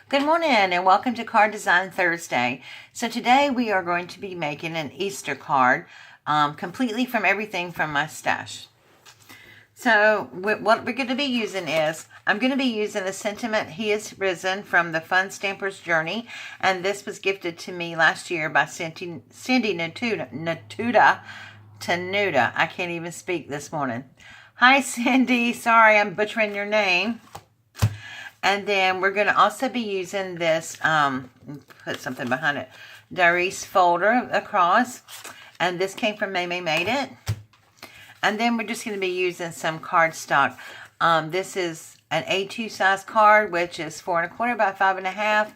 Good morning and welcome to Card Design Thursday. So today we are going to be making an Easter card completely from everything from my stash. So what we're going to be using is, I'm going to be using the Sentiment He Is Risen from the Fun Stamper's Journey. And this was gifted to me last year by Cindy Tenuta. I can't even speak this morning. Hi Cindy, sorry I'm butchering your name. And then we're going to also be using this, put something behind it, Darice folder across. And this came from May Made It. And then we're just going to be using some cardstock. This is an A2 size card, which is 4 1/4 by 5 1/2.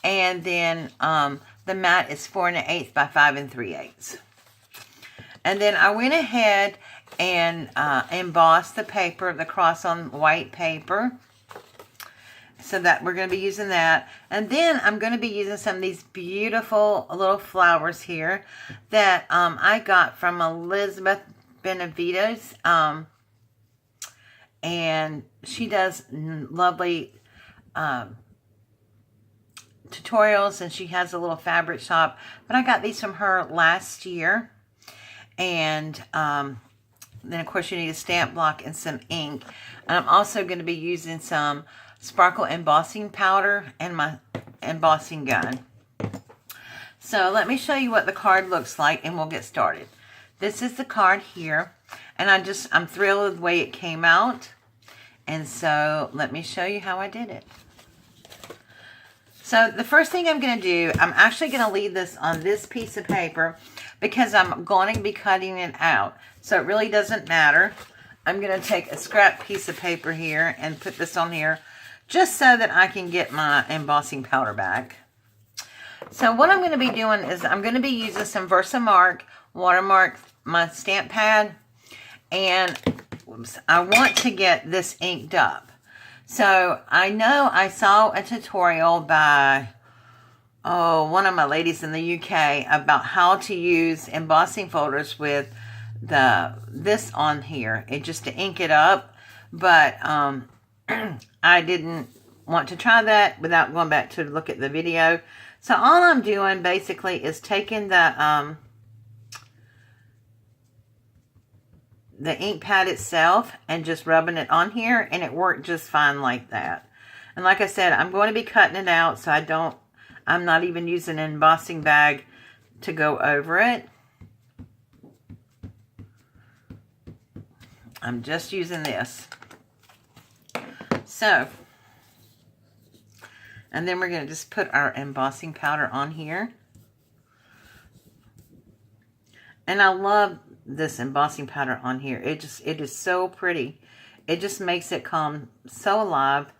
And then the mat is 4 1/8 by 5 3/8. And then I went ahead and embossed the paper, the cross on white paper. So that we're going to be using that. And then I'm going to be using some of these beautiful little flowers here that I got from Elizabeth Benavides. And she does lovely tutorials, and she has a little fabric shop. But I got these from her last year. And then of course you need a stamp block and some ink. And I'm also going to be using some sparkle embossing powder and my embossing gun. So let me show you what the card looks like and we'll get started. This is the card here, and I'm thrilled with the way it came out. And so let me show you how I did it. So the first thing I'm going to do, I'm actually going to leave this on this piece of paper because I'm going to be cutting it out. So it really doesn't matter. I'm going to take a scrap piece of paper here and put this on here, just so that I can get my embossing powder back. So what I'm going to be doing is I'm going to be using some Versamark watermark, my stamp pad, and I want to get this inked up. So I know I saw a tutorial by one of my ladies in the UK about how to use embossing folders with this on here, just to ink it up, but I didn't want to try that without going back to look at the video. So all I'm doing basically is taking the ink pad itself and just rubbing it on here, and it worked just fine like that. And like I said, I'm going to be cutting it out, so I'm not even using an embossing bag to go over it. I'm just using this. So, and then we're going to just put our embossing powder on here. And I love this embossing powder on here. It is so pretty. It just makes it come so alive.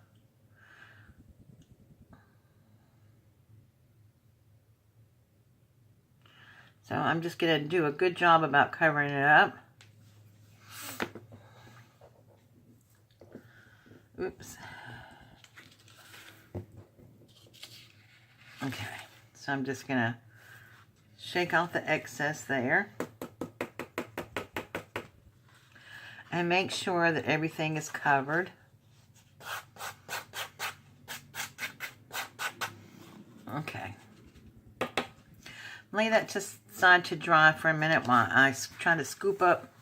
So I'm just going to do a good job about covering it up. Oops. Okay, so I'm just going to shake off the excess there. And make sure that everything is covered. Okay. Lay that to side to dry for a minute while I try to scoop up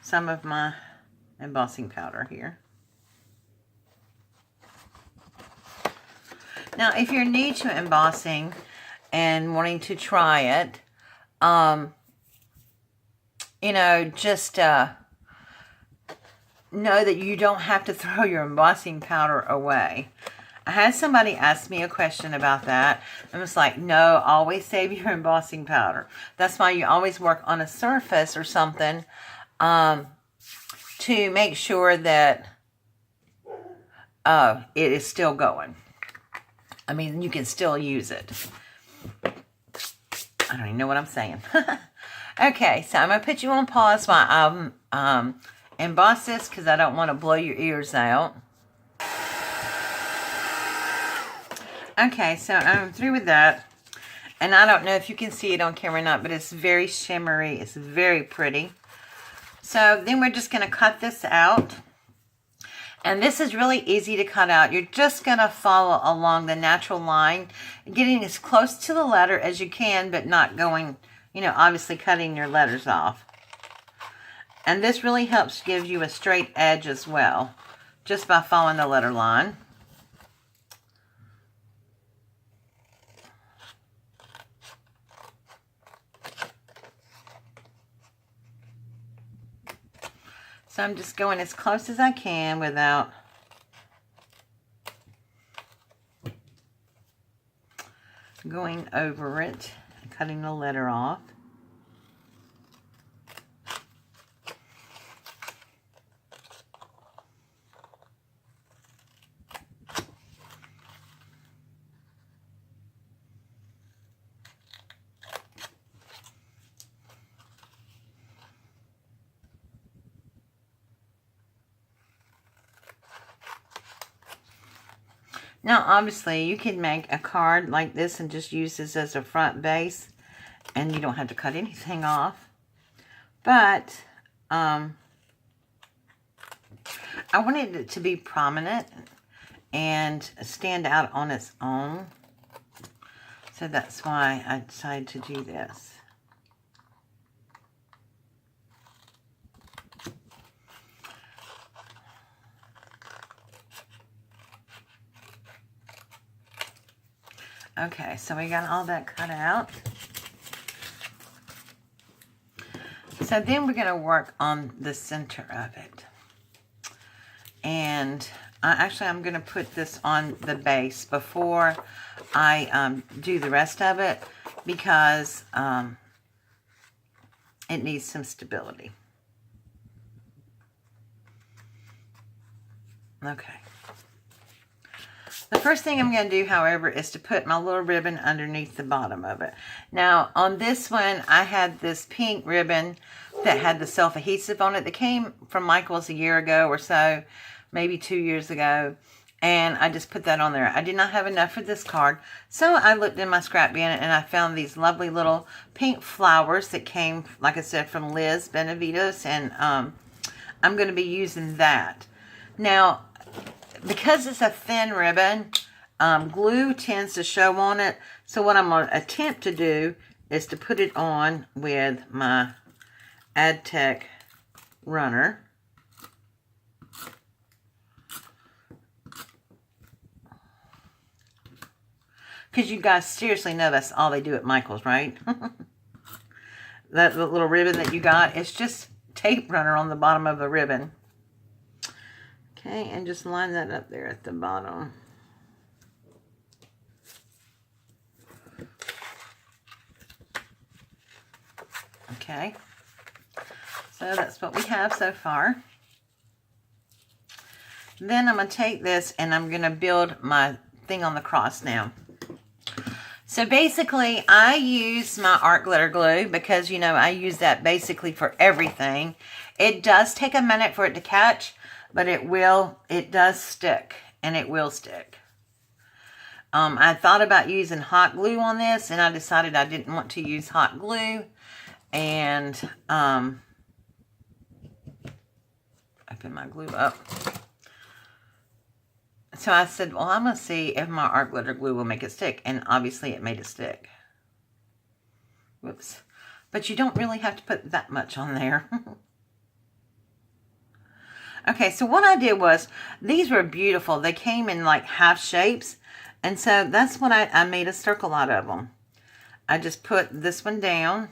some of my embossing powder here. Now, if you're new to embossing and wanting to try it, just know that you don't have to throw your embossing powder away. I had somebody ask me a question about that. I was like, no, always save your embossing powder. That's why you always work on a surface or something to make sure that it is still going. I mean, you can still use it. I don't even know what I'm saying. Okay, so I'm going to put you on pause while I emboss this because I don't want to blow your ears out. Okay, so I'm through with that. And I don't know if you can see it on camera or not, but it's very shimmery. It's very pretty. So then we're just going to cut this out. And this is really easy to cut out. You're just going to follow along the natural line, getting as close to the letter as you can, but not going, you know, obviously cutting your letters off. And this really helps give you a straight edge as well, just by following the letter line. So I'm just going as close as I can without going over it and cutting the letter off. Now, obviously, you can make a card like this and just use this as a front base, and you don't have to cut anything off. But I wanted it to be prominent and stand out on its own. So that's why I decided to do this. Okay, so we got all that cut out. So then we're going to work on the center of it. And actually I'm going to put this on the base before I do the rest of it, because it needs some stability. Okay. The first thing I'm going to do, however, is to put my little ribbon underneath the bottom of it. Now, on this one, I had this pink ribbon that had the self-adhesive on it that came from Michael's a year ago or so, maybe 2 years ago, and I just put that on there. I did not have enough for this card, so I looked in my scrap bin and I found these lovely little pink flowers that came, like I said, from Liz Benavides, and I'm going to be using that. Now, because it's a thin ribbon, glue tends to show on it. So what I'm going to attempt to do is to put it on with my AdTech runner. Because you guys seriously know that's all they do at Michael's, right? That little ribbon that you got, it's just tape runner on the bottom of the ribbon. Okay, and just line that up there at the bottom. Okay, so that's what we have so far. Then I'm going to take this and I'm going to build my thing on the cross now. So basically, I use my art glitter glue because, you know, I use that basically for everything. It does take a minute for it to catch, but it does stick, and it will stick. I thought about using hot glue on this, and I decided I didn't want to use hot glue. And open my glue up. So I said, well, I'm going to see if my art glitter glue will make it stick. And obviously it made it stick. Whoops. But you don't really have to put that much on there. Okay, so what I did was, these were beautiful. They came in like half shapes. And so that's what I made a circle out of them. I just put this one down.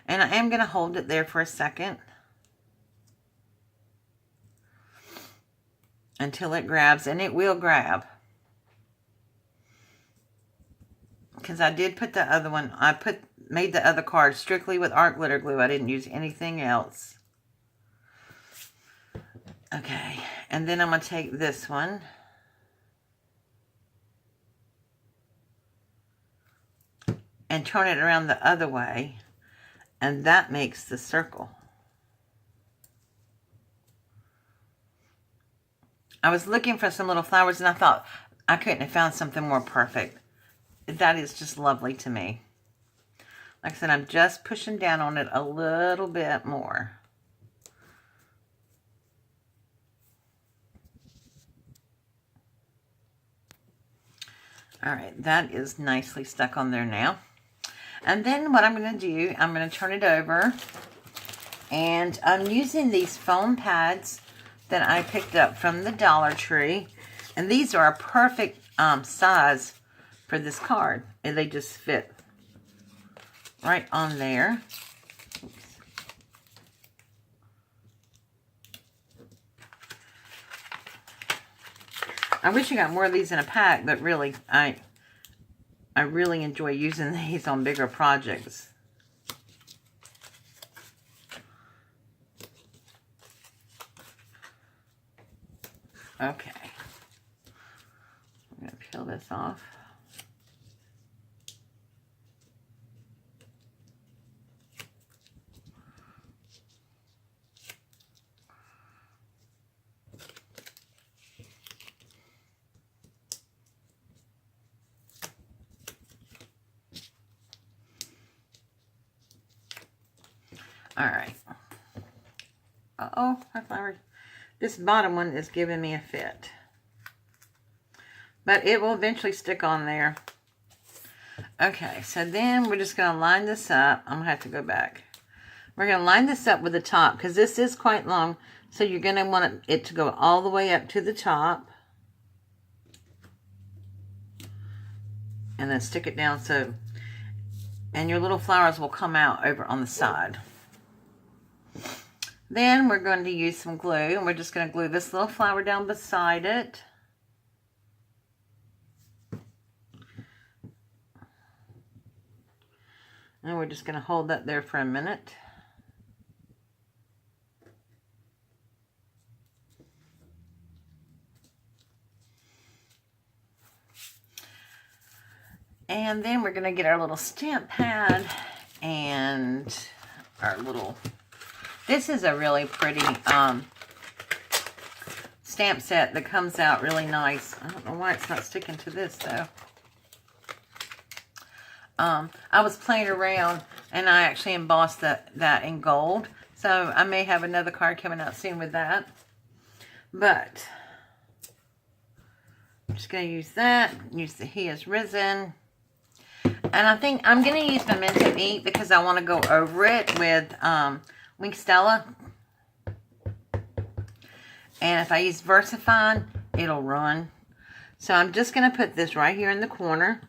And I am going to hold it there for a second. Until it grabs, and it will grab. Because I did put the other one, made the other card strictly with art glitter glue. I didn't use anything else. Okay, and then I'm going to take this one. And turn it around the other way. And that makes the circle. I was looking for some little flowers and I thought I couldn't have found something more perfect. That is just lovely to me. Like I said, I'm just pushing down on it a little bit more. All right, that is nicely stuck on there now. And then what I'm going to do, I'm going to turn it over. And I'm using these foam pads that I picked up from the Dollar Tree. And these are a perfect size for this card. And they just fit right on there. Oops. I wish I got more of these in a pack, but really, I really enjoy using these on bigger projects. Okay. I'm going to peel this off. All right. Uh-oh, my flower. This bottom one is giving me a fit. But it will eventually stick on there. Okay, so then we're just going to line this up. I'm going to have to go back. We're going to line this up with the top because this is quite long. So you're going to want it to go all the way up to the top. And then stick it down so, and your little flowers will come out over on the side. Then we're going to use some glue, and we're just going to glue this little flower down beside it. And we're just going to hold that there for a minute. And then we're going to get our little stamp pad and our little... This is a really pretty stamp set that comes out really nice. I don't know why it's not sticking to this, though. I was playing around, and I actually embossed that in gold. So I may have another card coming out soon with that. But I'm just going to use that. Use the He Has Risen. And I think I'm going to use Memento ink because I want to go over it with... Wink Stella. And if I use VersaFine, it'll run. So I'm just going to put this right here in the corner.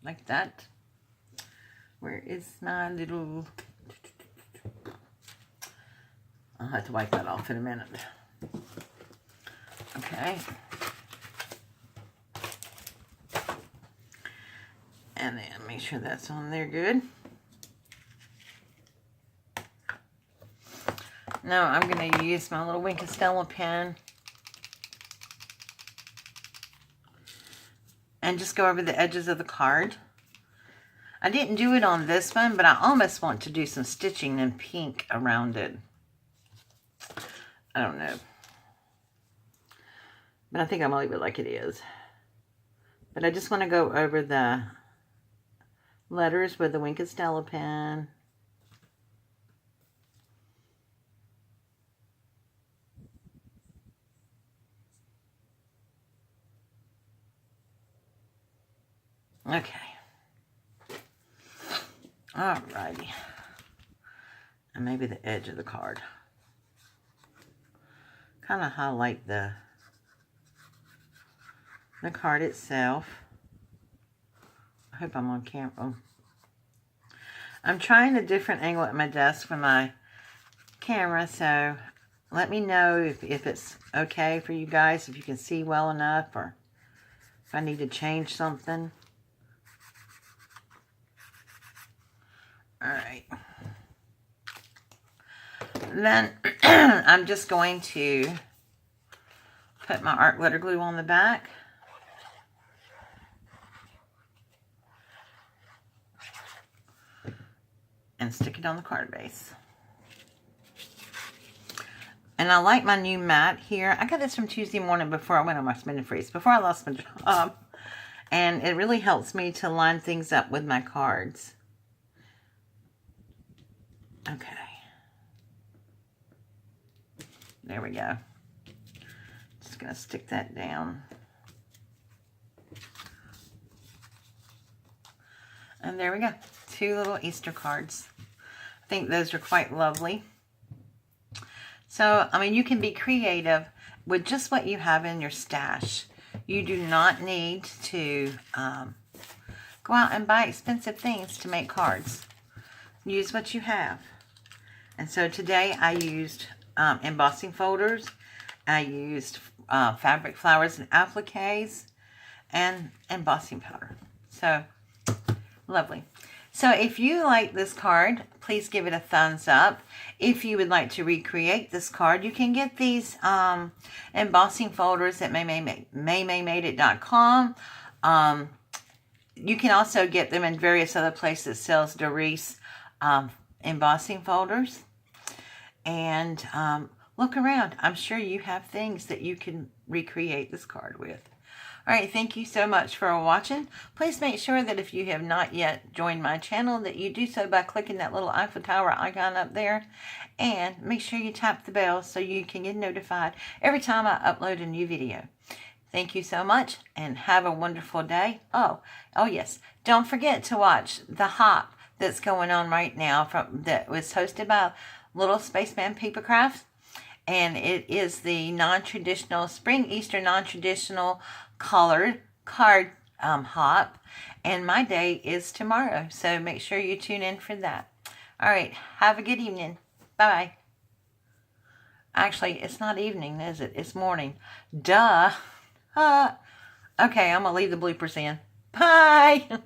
Like that. Where is my little... I'll have to wipe that off in a minute. Okay. And then make sure that's on there good. Now I'm going to use my little Wink Stella pen. And just go over the edges of the card. I didn't do it on this one, but I almost want to do some stitching in pink around it. I don't know. But I think I'm going to leave it like it is. But I just want to go over the letters with the Wink Stella pen. Okay. Alrighty. And maybe the edge of the card. Kind of highlight the card itself. I hope I'm on camera. I'm trying a different angle at my desk with my camera, so let me know if it's okay for you guys, if you can see well enough, or if I need to change something. Alright. Then I'm just going to put my art glitter glue on the back. And stick it on the card base. And I like my new mat here. I got this from Tuesday morning before I went on my spin and freeze, before I lost my job. And it really helps me to line things up with my cards. Okay. There we go. Just just going to stick that down. And there we go. 2 little Easter cards. I think those are quite lovely. So, I mean, you can be creative with just what you have in your stash. You do not need to go out and buy expensive things to make cards. Use what you have. And so today I used embossing folders. I used fabric flowers and appliques and embossing powder. So, lovely. So if you like this card, please give it a thumbs up. If you would like to recreate this card, you can get these embossing folders at maymaymadeit.com. You can also get them in various other places that sells Doris embossing folders. And look around. I'm sure you have things that you can recreate this card with. All right, thank you so much for watching. Please make sure that if you have not yet joined my channel, that you do so by clicking that little Eiffel Tower icon up there. And make sure you tap the bell so you can get notified every time I upload a new video. Thank you so much, and have a wonderful day. Oh yes, don't forget to watch the hop that's going on right now that was hosted by Little Spaceman Papercraft. And it is the non-traditional, Spring Easter non-traditional colored card hop. And my day is tomorrow. So make sure you tune in for that. All right. Have a good evening. Bye-bye. Actually, it's not evening, is it? It's morning. Duh. Okay, I'm going to leave the bloopers in. Bye.